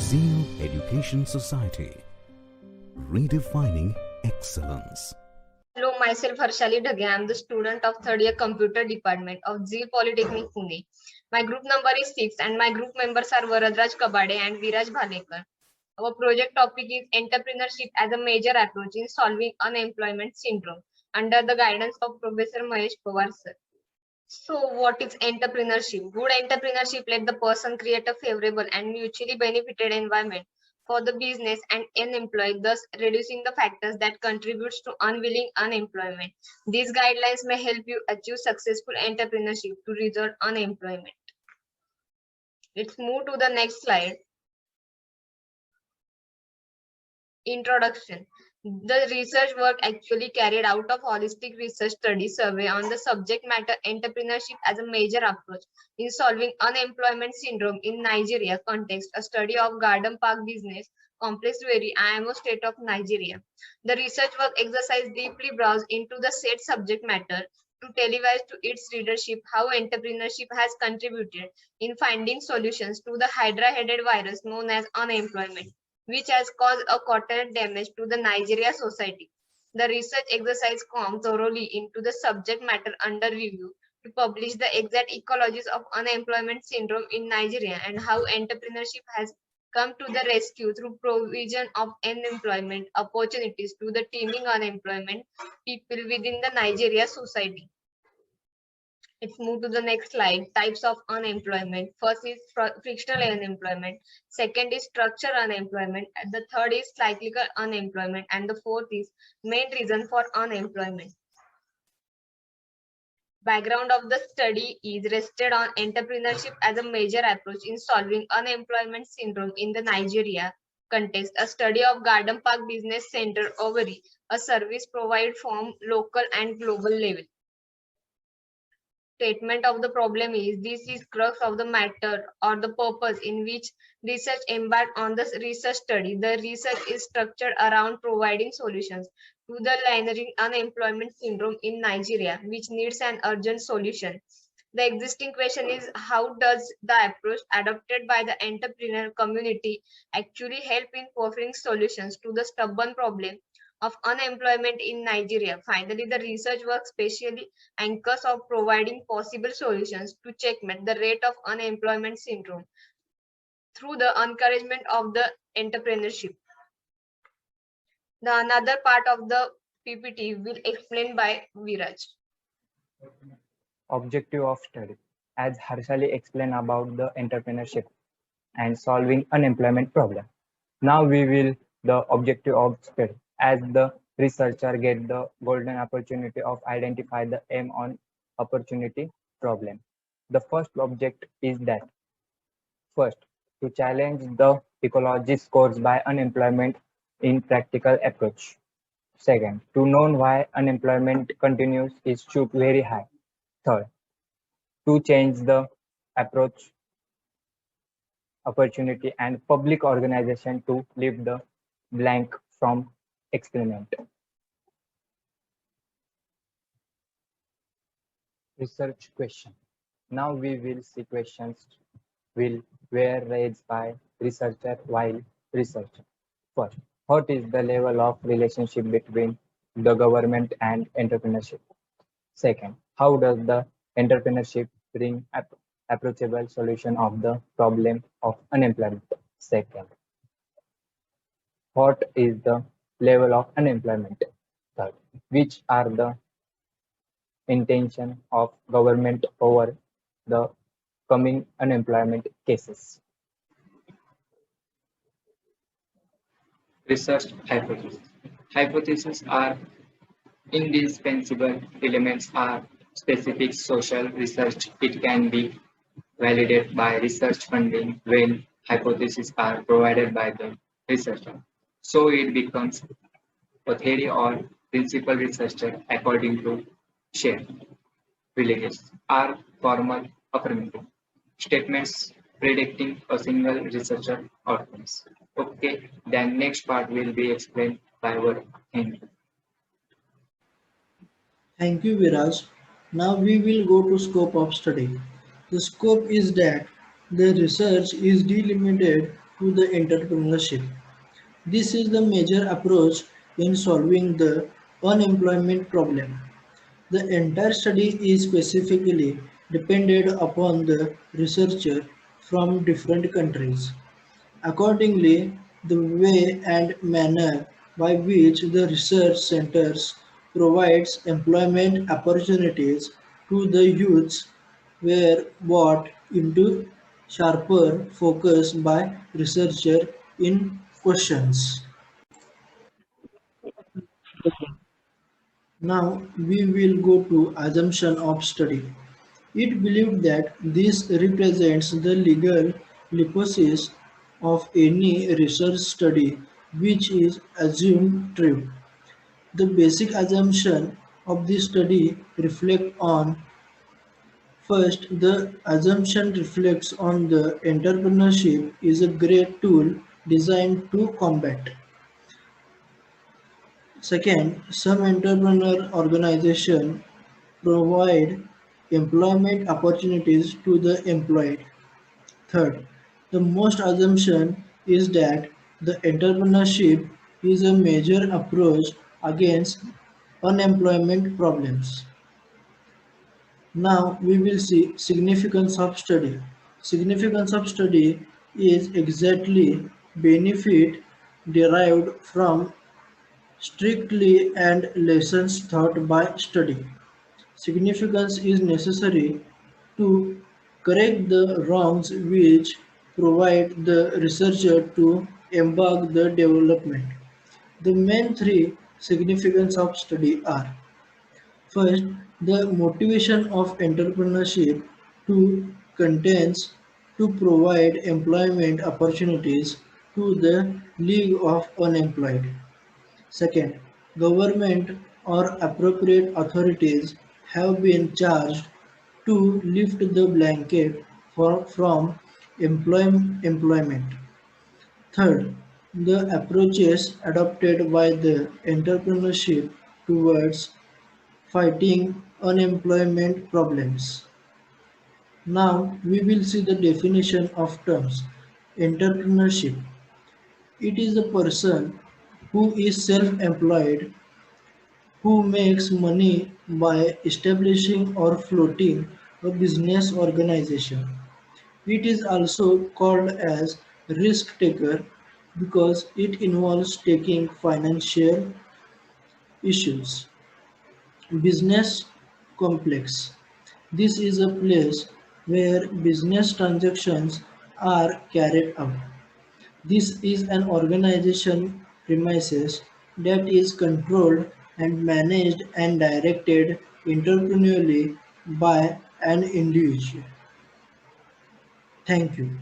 Zeal Education Society, redefining excellence. Hello, myself Harshali Dhage. I am the student of third year computer department of Zeal Polytechnic Pune. My group number is 6 and my group members are Varadraj Kabade and Viraj Bhalekar. Our project topic is entrepreneurship as a major approach in solving unemployment syndrome under the guidance of Professor Mahesh Pawar sir. So what is entrepreneurship? Good entrepreneurship let the person create a favorable and mutually benefited environment for the business and unemployed, thus reducing the factors that contributes to unwilling unemployment. These guidelines may help you achieve successful entrepreneurship to resolve unemployment. Let's move to the next slide. Introduction. The research work actually carried out of holistic research study survey on the subject matter entrepreneurship as a major approach in solving unemployment syndrome in Nigeria context, a study of Garden Park business complex Weri, Imo state of Nigeria. The research work exercise deeply browsed into the said subject matter to televise to its readership how entrepreneurship has contributed in finding solutions to the hydra-headed virus known as unemployment, which has caused a collateral damage to the Nigeria society. The research exercise combed thoroughly into the subject matter under review to publish the exact ecologies of unemployment syndrome in Nigeria and how entrepreneurship has come to the rescue through provision of unemployment opportunities to the teeming unemployment people within the Nigeria society. Let's move to the next slide. Types of unemployment. First is frictional unemployment. Second is structural unemployment. And the third is cyclical unemployment. And the fourth is main reason for unemployment. Background of the study is rested on entrepreneurship as a major approach in solving unemployment syndrome in the Nigeria context. A study of Garden Park Business Center Owerri, a service provided from local and global level. Statement of the problem is this is crux of the matter or the purpose in which research embarked on the research study. The research is structured around providing solutions to the lingering unemployment syndrome in Nigeria, which needs an urgent solution. The existing question is how does the approach adopted by the entrepreneur community actually help in offering solutions to the stubborn problem of unemployment in Nigeria. Finally, the research work specially anchors of providing possible solutions to checkmate the rate of unemployment syndrome through the encouragement of the entrepreneurship. The another part of the PPT will explain by Viraj. Objective of study. As Harshali explained about the entrepreneurship and solving unemployment problem. Now we will the objective of study. As the researcher get the golden opportunity of identify the aim on opportunity problem. The first object is that first to challenge the ecology scores by unemployment in practical approach. Second, to know why unemployment continues is shoot very high. Third, to change the approach opportunity and public organization to leave the blank from experiment. Research question. Now we will see questions were raised by researcher while researching. First, what is the level of relationship between the government and entrepreneurship? Second, how does the entrepreneurship bring approachable solution of the problem of unemployment? Second, what is the level of unemployment? Third, which are the intention of government over the coming unemployment cases? Research hypothesis. Hypotheses are indispensable elements of specific social research. It can be validated by research funding when hypotheses are provided by the researcher. So it becomes a theory or principal researcher according to share. Villages are formal affirmative statements predicting a single researcher outcomes. Okay, then next part will be explained by our Henry. Thank you, Viraj. Now we will go to scope of study. The scope is that the research is delimited to the entrepreneurship. This is the major approach in solving the unemployment problem. The entire study is specifically depended upon the researcher from different countries. Accordingly, the way and manner by which the research centers provides employment opportunities to the youths were brought into sharper focus by researcher in questions. Now we will go to assumption of study. It believed that this represents the legal hypothesis of any research study which is assumed true. The basic assumption of this study reflect on first, the assumption reflects on the entrepreneurship is a great tool designed to combat. Second, some entrepreneur organization provide employment opportunities to the employed. Third, the most assumption is that the entrepreneurship is a major approach against unemployment problems. Now we will see significance of study. Significance of study is exactly benefit derived from strictly and lessons taught by study. Significance is necessary to correct the wrongs which provide the researcher to embark the development. The main three significance of study are first, the motivation of entrepreneurship to contains to provide employment opportunities to the League of Unemployed. Second, government or appropriate authorities have been charged to lift the blanket from employment. Third, the approaches adopted by the entrepreneurship towards fighting unemployment problems. Now we will see the definition of terms. Entrepreneurship. It is a person who is self-employed who makes money by establishing or floating a business organization. It is also called as risk taker because it involves taking financial issues. Business complex. This is a place where business transactions are carried out. This is an organization premises that is controlled and managed and directed entrepreneurially by an individual. Thank you.